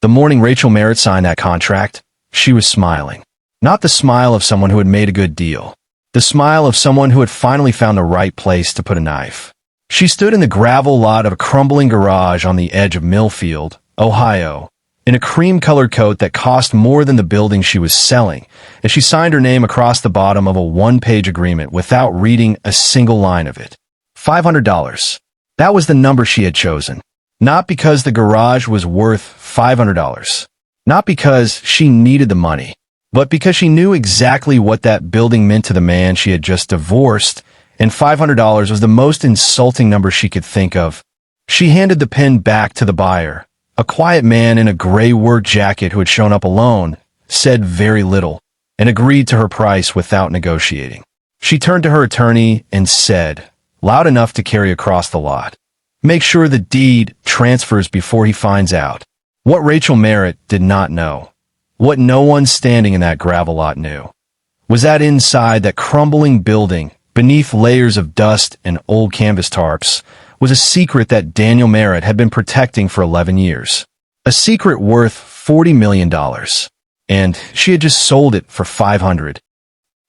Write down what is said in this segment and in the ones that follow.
morning Rachel Merritt signed that contract, she was smiling. Not the smile of someone who had made a good deal. The smile of someone who had finally found the right place to put a knife. She stood in the gravel lot of a crumbling garage on the edge of Millfield, Ohio, in a cream-colored coat that cost more than the building she was selling, as she signed her name across the bottom of a one-page agreement without reading a single line of it. $500. That was the number she had chosen. Not because the garage was worth $500. Not because she needed the money, but because she knew exactly what that building meant to the man she had just divorced, and $500 was the most insulting number she could think of. She handed the pen back to the buyer. A quiet man in a gray work jacket who had shown up alone, said very little, and agreed to her price without negotiating. She turned to her attorney and said, loud enough to carry across the lot, "Make sure the deed transfers before he finds out." What Rachel Merritt did not know, what no one standing in that gravel lot knew, was that inside that crumbling building, beneath layers of dust and old canvas tarps, was a secret that Daniel Merritt had been protecting for 11 years. A secret worth $40 million. And she had just sold it for $500.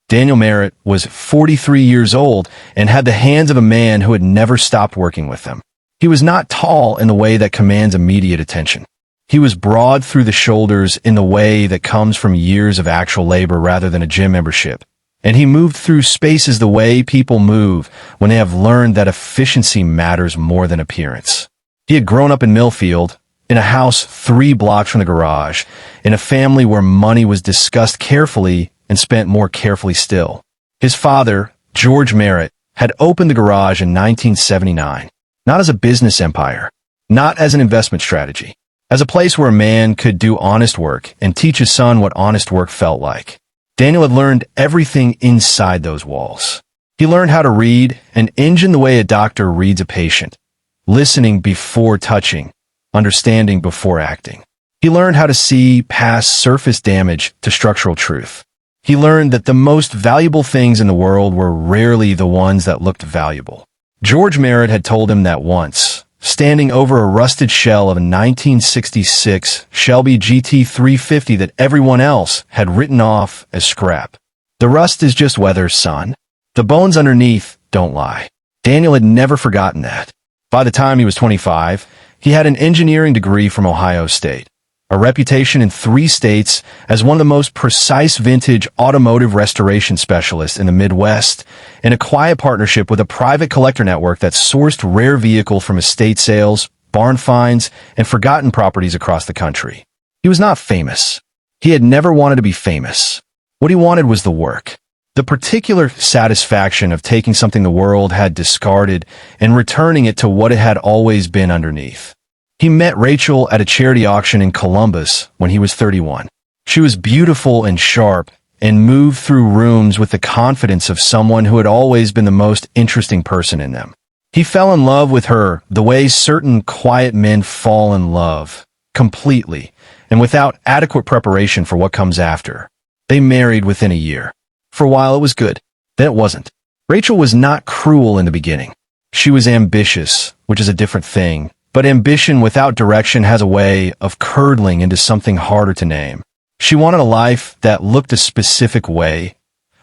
Daniel Merritt was 43 years old and had the hands of a man who had never stopped working with him. He was not tall in the way that commands immediate attention. He was broad through the shoulders in the way that comes from years of actual labor rather than a gym membership. And he moved through spaces the way people move when they have learned that efficiency matters more than appearance. He had grown up in Millfield, in a house 3 blocks from the garage, in a family where money was discussed carefully and spent more carefully still. His father, George Merritt, had opened the garage in 1979, not as a business empire, not as an investment strategy, as a place where a man could do honest work and teach his son what honest work felt like. Daniel had learned everything inside those walls. He learned how to read an engine the way a doctor reads a patient, listening before touching, understanding before acting. He learned how to see past surface damage to structural truth. He learned that the most valuable things in the world were rarely the ones that looked valuable. George Merritt had told him that once, standing over a rusted shell of a 1966 Shelby GT350 that everyone else had written off as scrap. "The rust is just weather, son. The bones underneath don't lie." Daniel had never forgotten that. By the time he was 25, he had an engineering degree from Ohio State, a reputation in 3 states as one of the most precise vintage automotive restoration specialists in the Midwest, and a quiet partnership with a private collector network that sourced rare vehicle from estate sales, barn finds, and forgotten properties across the country. He was not famous. He had never wanted to be famous. What he wanted was the work. The particular satisfaction of taking something the world had discarded and returning it to what it had always been underneath. He met Rachel at a charity auction in Columbus when he was 31. She was beautiful and sharp and moved through rooms with the confidence of someone who had always been the most interesting person in them. He fell in love with her the way certain quiet men fall in love, completely, and without adequate preparation for what comes after. They married within a year. For a while it was good, then it wasn't. Rachel was not cruel in the beginning. She was ambitious, which is a different thing, but ambition without direction has a way of curdling into something harder to name. She wanted a life that looked a specific way,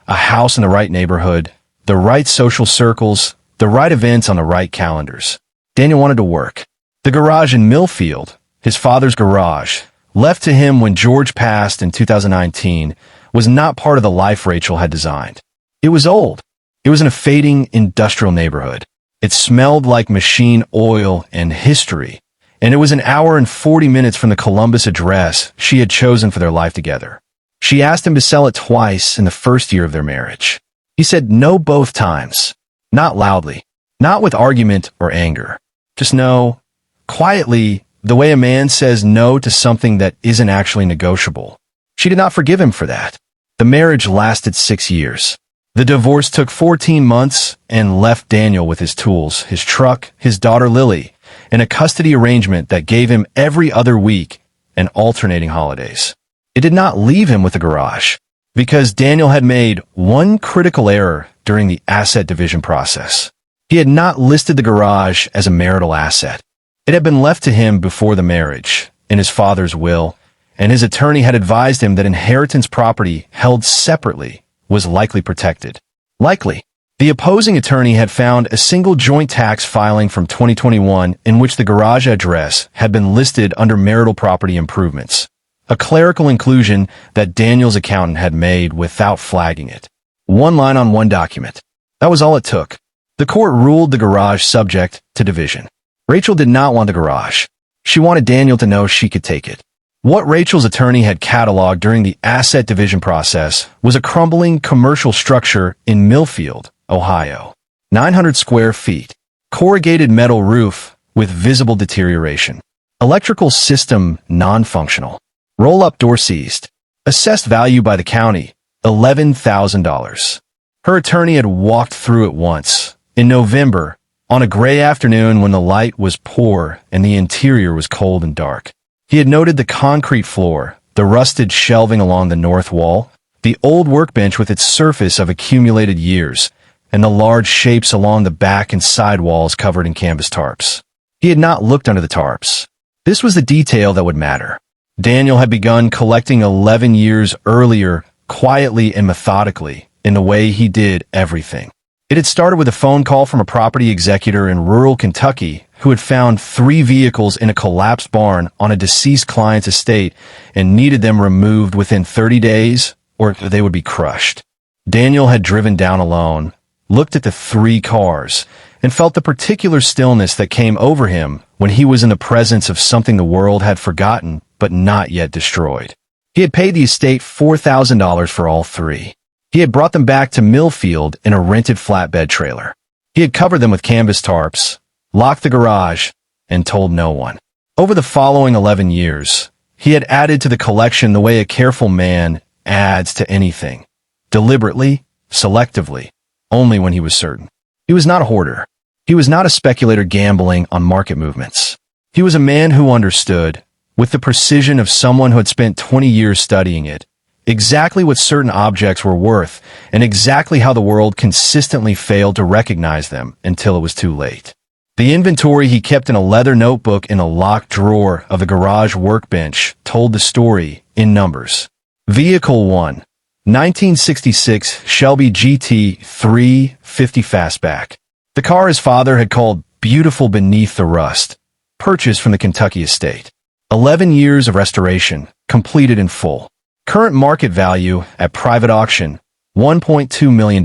a house in the right neighborhood, the right social circles, the right events on the right calendars. Daniel wanted to work. The garage in Millfield, his father's garage, left to him when George passed in 2019, was not part of the life Rachel had designed. It was old. It was in a fading industrial neighborhood. It smelled like machine oil and history, and it was an hour and 40 minutes from the Columbus address she had chosen for their life together. She asked him to sell it twice in the first year of their marriage. He said no both times. Not loudly, not with argument or anger. Just no, quietly, the way a man says no to something that isn't actually negotiable. She did not forgive him for that. The marriage lasted 6 years. The divorce took 14 months and left Daniel with his tools, his truck, his daughter Lily, and a custody arrangement that gave him every other week and alternating holidays. It did not leave him with a garage, because Daniel had made one critical error during the asset division process. He had not listed the garage as a marital asset. It had been left to him before the marriage, in his father's will, and his attorney had advised him that inheritance property held separately was likely protected. Likely. The opposing attorney had found a single joint tax filing from 2021 in which the garage address had been listed under marital property improvements, a clerical inclusion that Daniel's accountant had made without flagging it. One line on one document. That was all it took. The court ruled the garage subject to division. Rachel did not want the garage. She wanted Daniel to know she could take it. What Rachel's attorney had cataloged during the asset division process was a crumbling commercial structure in Millfield, Ohio. 900 square feet. Corrugated metal roof with visible deterioration. Electrical system non-functional. Roll-up door seized. Assessed value by the county, $11,000. Her attorney had walked through it once, in November, on a gray afternoon when the light was poor and the interior was cold and dark. He had noted the concrete floor, the rusted shelving along the north wall, the old workbench with its surface of accumulated years, and the large shapes along the back and side walls covered in canvas tarps. He had not looked under the tarps. This was the detail that would matter. Daniel had begun collecting 11 years earlier, quietly and methodically, in the way he did everything. It had started with a phone call from a property executor in rural Kentucky who had found 3 vehicles in a collapsed barn on a deceased client's estate and needed them removed within 30 days or they would be crushed. Daniel had driven down alone, looked at the 3 cars, and felt the particular stillness that came over him when he was in the presence of something the world had forgotten but not yet destroyed. He had paid the estate $4,000 for all 3. He had brought them back to Millfield in a rented flatbed trailer. He had covered them with canvas tarps, locked the garage, and told no one. Over the following 11 years, he had added to the collection the way a careful man adds to anything. Deliberately, selectively, only when he was certain. He was not a hoarder. He was not a speculator gambling on market movements. He was a man who understood, with the precision of someone who had spent 20 years studying it, exactly what certain objects were worth and exactly how the world consistently failed to recognize them until it was too late. The inventory he kept in a leather notebook in a locked drawer of the garage workbench told the story in numbers. Vehicle 1, 1966 Shelby GT 350 Fastback. The car his father had called beautiful beneath the rust, purchased from the Kentucky estate. 11 years of restoration, completed in full. Current market value at private auction, $1.2 million.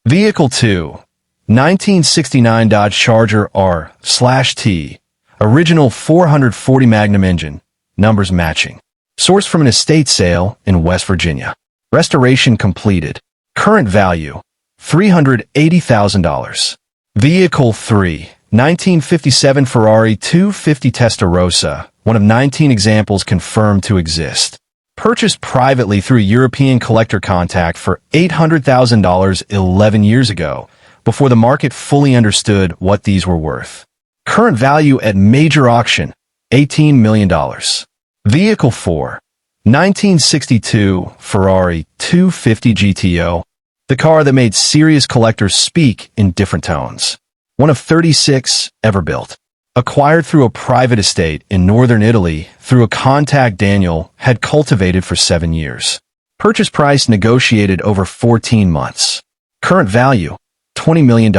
Vehicle 2, 1969 Dodge Charger R/T, original 440 Magnum engine, numbers matching. Sourced from an estate sale in West Virginia. Restoration completed. Current value, $380,000. Vehicle 3, 1957 Ferrari 250 Testarossa, one of 19 examples confirmed to exist. Purchased privately through a European collector contact for $800,000 11 years ago, before the market fully understood what these were worth. Current value at major auction, $18 million. Vehicle 4, 1962 Ferrari 250 GTO, the car that made serious collectors speak in different tones. One of 36 ever built. Acquired through a private estate in northern Italy through a contact Daniel had cultivated for 7 years. Purchase price negotiated over 14 months. Current value, $20 million.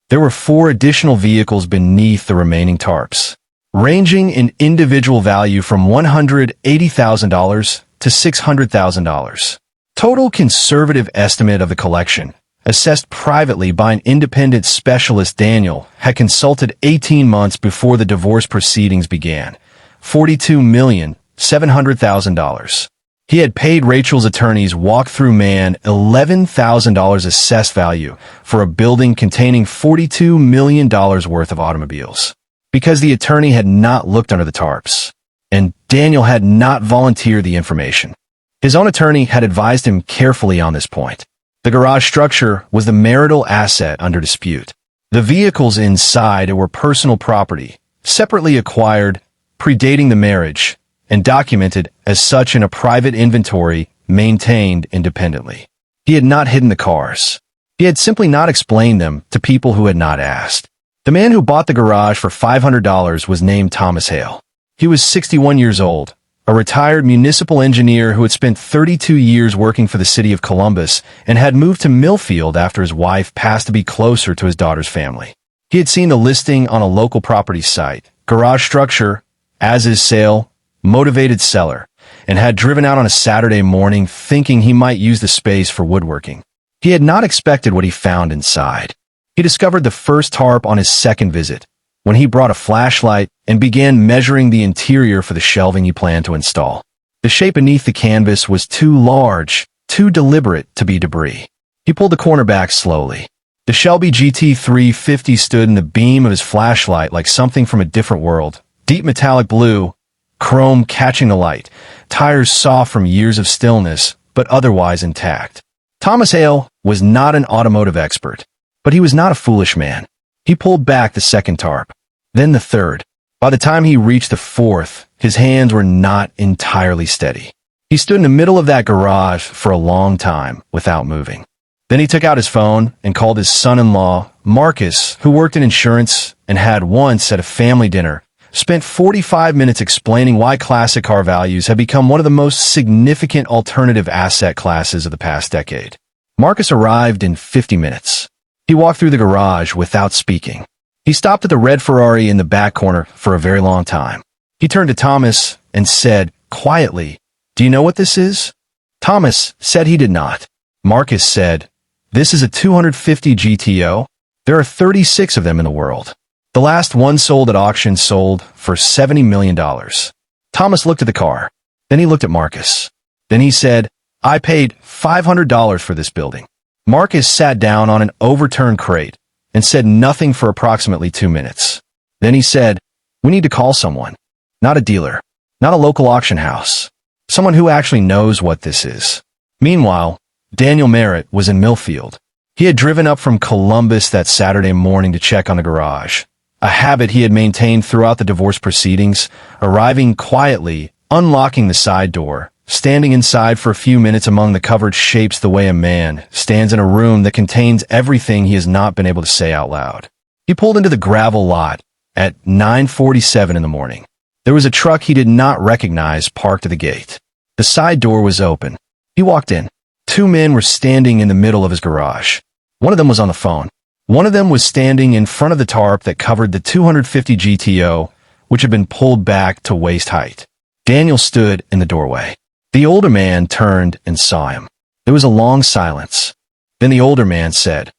There were 4 additional vehicles beneath the remaining tarps, ranging in individual value from $180,000 to $600,000. Total conservative estimate of the collection, assessed privately by an independent specialist Daniel had consulted 18 months before the divorce proceedings began, $42,700,000. He had paid Rachel's attorney's walk-through man $11,000 assessed value for a building containing $42 million worth of automobiles. Because the attorney had not looked under the tarps, and Daniel had not volunteered the information. His own attorney had advised him carefully on this point. The garage structure was the marital asset under dispute. The vehicles inside were personal property, separately acquired, predating the marriage, and documented as such in a private inventory maintained independently. He had not hidden the cars. He had simply not explained them to people who had not asked. The man who bought the garage for $500 was named Thomas Hale. He was 61 years old, a retired municipal engineer who had spent 32 years working for the city of Columbus and had moved to Millfield after his wife passed to be closer to his daughter's family. He had seen the listing on a local property site, garage structure, as is sale, motivated seller, and had driven out on a Saturday morning thinking he might use the space for woodworking. He had not expected what he found inside. He discovered the first tarp on his second visit, when he brought a flashlight and began measuring the interior for the shelving he planned to install. The shape beneath the canvas was too large, too deliberate to be debris. He pulled the corner back slowly. The Shelby GT350 stood in the beam of his flashlight like something from a different world. Deep metallic blue, chrome catching the light, tires soft from years of stillness, but otherwise intact. Thomas Hale was not an automotive expert, but he was not a foolish man. He pulled back the second tarp, then the third. By the time he reached the fourth, his hands were not entirely steady. He stood in the middle of that garage for a long time without moving. Then he took out his phone and called his son-in-law, Marcus, who worked in insurance and had once at a family dinner spent 45 minutes explaining why classic car values have become one of the most significant alternative asset classes of the past decade. Marcus arrived in 50 minutes. He walked through the garage without speaking. He stopped at the red Ferrari in the back corner for a very long time. He turned to Thomas and said, quietly, "Do you know what this is?" Thomas said he did not. Marcus said, "This is a 250 GTO. There are 36 of them in the world. The last one sold at auction sold for $70 million. Thomas looked at the car. Then he looked at Marcus. Then he said, "I paid $500 for this building." Marcus sat down on an overturned crate and said nothing for approximately 2 minutes. Then he said, "We need to call someone. Not a dealer. Not a local auction house. Someone who actually knows what this is." Meanwhile, Daniel Merritt was in Millfield. He had driven up from Columbus that Saturday morning to check on the garage, a habit he had maintained throughout the divorce proceedings, arriving quietly, unlocking the side door, standing inside for a few minutes among the covered shapes the way a man stands in a room that contains everything he has not been able to say out loud. He pulled into the gravel lot at 9:47 in the morning. There was a truck he did not recognize parked at the gate. The side door was open. He walked in. 2 men were standing in the middle of his garage. One of them was on the phone. One of them was standing in front of the tarp that covered the 250 GTO, which had been pulled back to waist height. Daniel stood in the doorway. The older man turned and saw him. There was a long silence. Then the older man said,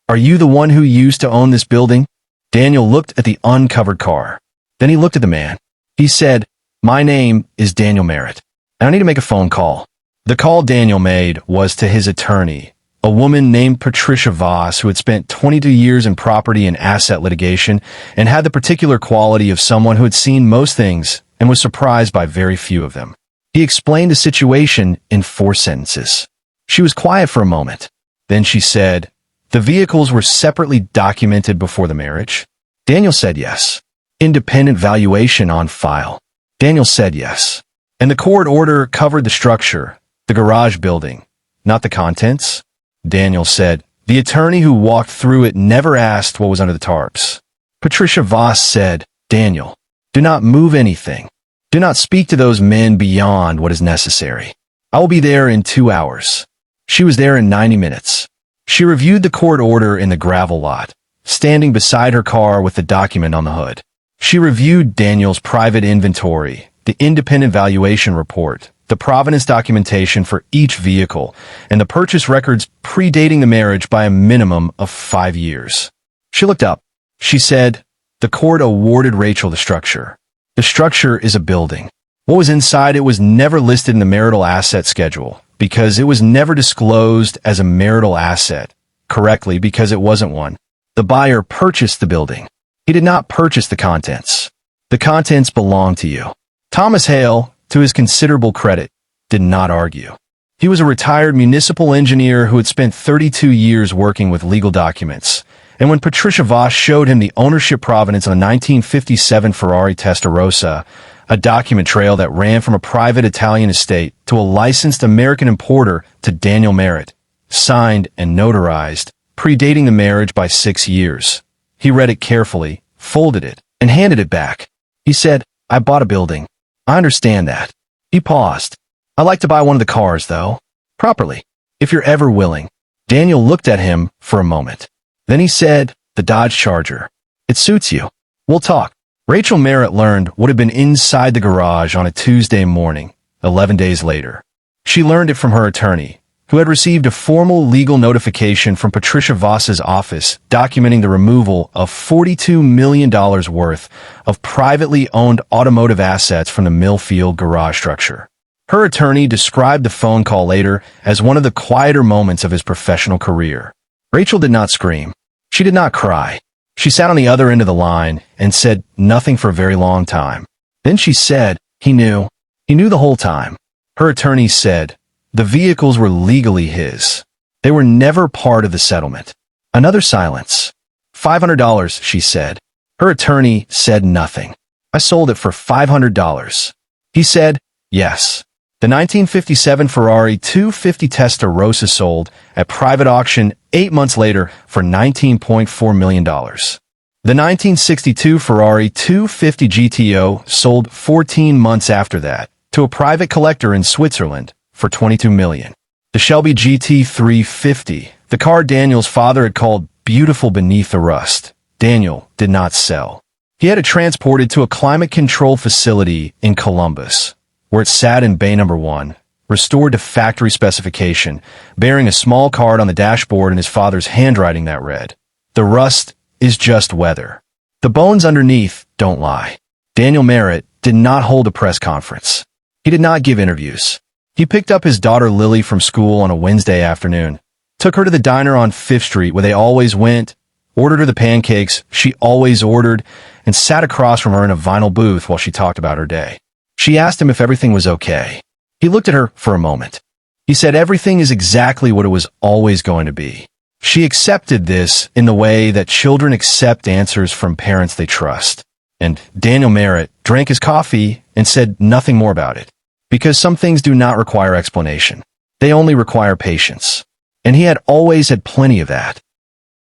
"Are you the one who used to own this building?" Daniel looked at the uncovered car. Then he looked at the man. He said, "My name is Daniel Merritt, and I need to make a phone call." The call Daniel made was to his attorney, a woman named Patricia Voss, who had spent 22 years in property and asset litigation and had the particular quality of someone who had seen most things and was surprised by very few of them. He explained the situation in 4 sentences. She was quiet for a moment. Then she said, "The vehicles were separately documented before the marriage?" Daniel said yes. "Independent valuation on file?" Daniel said yes. "And the court order covered the structure, the garage building, not the contents?" Daniel said, "The attorney who walked through it never asked what was under the tarps." Patricia Voss said, "Daniel, do not move anything. Do not speak to those men beyond what is necessary. I will be there in 2 hours." She was there in 90 minutes. She reviewed the court order in the gravel lot, standing beside her car with the document on the hood. She reviewed Daniel's private inventory, the independent valuation report, the provenance documentation for each vehicle, and the purchase records predating the marriage by a minimum of 5 years. She looked up. She said, "The court awarded Rachel the structure. The structure is a building. What was inside it was never listed in the marital asset schedule because it was never disclosed as a marital asset, correctly because it wasn't one. The buyer purchased the building. He did not purchase the contents. The contents belong to you." Thomas Hale, to his considerable credit, did not argue. He was a retired municipal engineer who had spent 32 years working with legal documents, and when Patricia Voss showed him the ownership provenance on a 1957 Ferrari Testarossa, a document trail that ran from a private Italian estate to a licensed American importer to Daniel Merritt, signed and notarized, predating the marriage by 6 years. He read it carefully, folded it, and handed it back. He said, I bought a building. I understand that. He paused. I'd like to buy one of the cars, though. Properly. If you're ever willing. Daniel looked at him for a moment. Then he said, the Dodge Charger. It suits you. We'll talk. Rachel Merritt learned what had been inside the garage on a Tuesday morning, 11 days later. She learned it from her attorney, who had received a formal legal notification from Patricia Voss's office documenting the removal of $42 million worth of privately owned automotive assets from the Millfield garage structure. Her attorney described the phone call later as one of the quieter moments of his professional career. Rachel did not scream. She did not cry. She sat on the other end of the line and said nothing for a very long time. Then she said, he knew. He knew the whole time. Her attorney said, the vehicles were legally his. They were never part of the settlement. Another silence. $500, she said. Her attorney said nothing. I sold it for $500. He said, yes. The 1957 Ferrari 250 Testarossa sold at private auction 8 months later for $19.4 million. The 1962 Ferrari 250 GTO sold 14 months after that to a private collector in Switzerland for $22 million. The Shelby GT350, the car Daniel's father had called beautiful beneath the rust, Daniel did not sell. He had it transported to a climate-controlled facility in Columbus, where it sat in Bay Number 1, restored to factory specification, bearing a small card on the dashboard in his father's handwriting that read, the rust is just weather. The bones underneath don't lie. Daniel Merritt did not hold a press conference. He did not give interviews. He picked up his daughter Lily from school on a Wednesday afternoon, took her to the diner on 5th Street where they always went, ordered her the pancakes she always ordered, and sat across from her in a vinyl booth while she talked about her day. She asked him if everything was okay. He looked at her for a moment. He said everything is exactly what it was always going to be. She accepted this in the way that children accept answers from parents they trust. And Daniel Merritt drank his coffee and said nothing more about it. Because some things do not require explanation. They only require patience. And he had always had plenty of that.